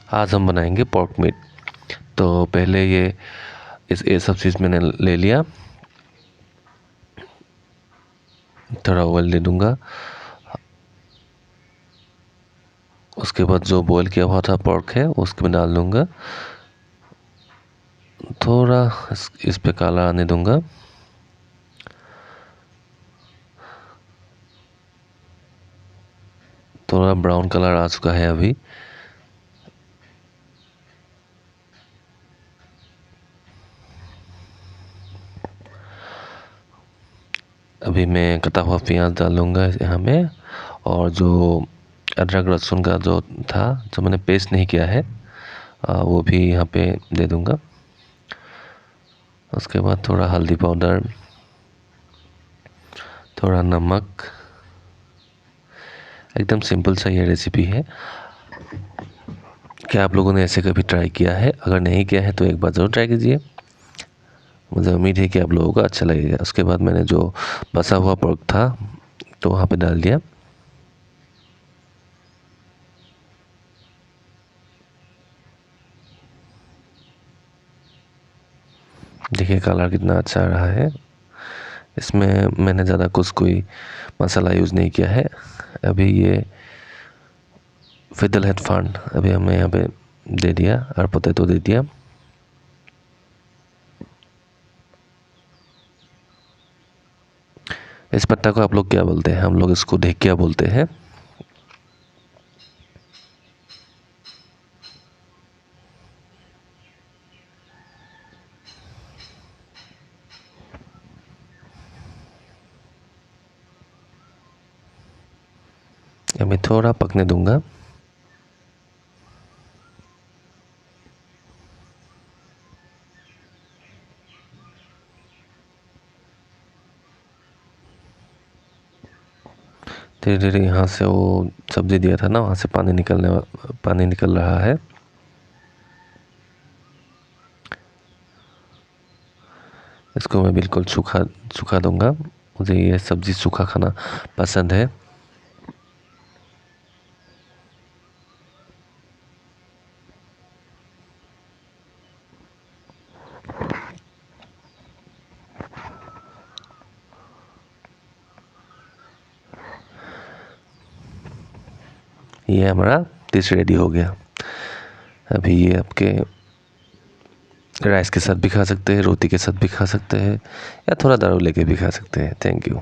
आज हम बनाएंगे पोर्क मीट। तो पहले ये सब चीज़ मैंने ले लिया, थोड़ा ऑयल दे दूंगा। उसके बाद जो बॉईल किया हुआ था पोर्क है उसके में डाल दूंगा, थोड़ा इस पे काला आने दूंगा। थोड़ा ब्राउन कलर आ चुका है अभी। अभी मैं कटा हुआ प्याज डालूंगा यहाँ में, और जो अदरक लहसुन का जो था, जो मैंने पेस्ट नहीं किया है, वो भी यहाँ पे दे दूंगा। उसके बाद थोड़ा हल्दी पाउडर, थोड़ा नमक। एकदम सिंपल सा ये रेसिपी है। क्या आप लोगों ने ऐसे कभी ट्राई किया है? अगर नहीं किया है तो एक बार ज़रूर ट्राई कीजिए। मुझे उम्मीद है कि आप लोगों को अच्छा लगेगा। उसके बाद मैंने जो बसा हुआ पोर्क था तो वहाँ पे डाल दिया। देखिए कलर कितना अच्छा आ रहा है। इसमें मैंने ज़्यादा कोई मसाला यूज़ नहीं किया है। अभी ये फिडल हेड फंड अभी हमें यहाँ पे दे दिया, और पोटैटो दे दिया। इस पत्ता को आप लोग क्या बोलते हैं? हम लोग इसको ढेकिया बोलते हैं। मैं थोड़ा पकने दूंगा। धीरे धीरे यहाँ से वो सब्ज़ी दिया था ना, वहाँ से पानी निकल रहा है। इसको मैं बिल्कुल सूखा दूंगा। मुझे ये सब्ज़ी सूखा खाना पसंद है। ये हमारा डिश रेडी हो गया। अभी ये आपके राइस के साथ भी खा सकते हैं, रोटी के साथ भी खा सकते हैं, या थोड़ा दारू लेके भी खा सकते हैं। Thank you.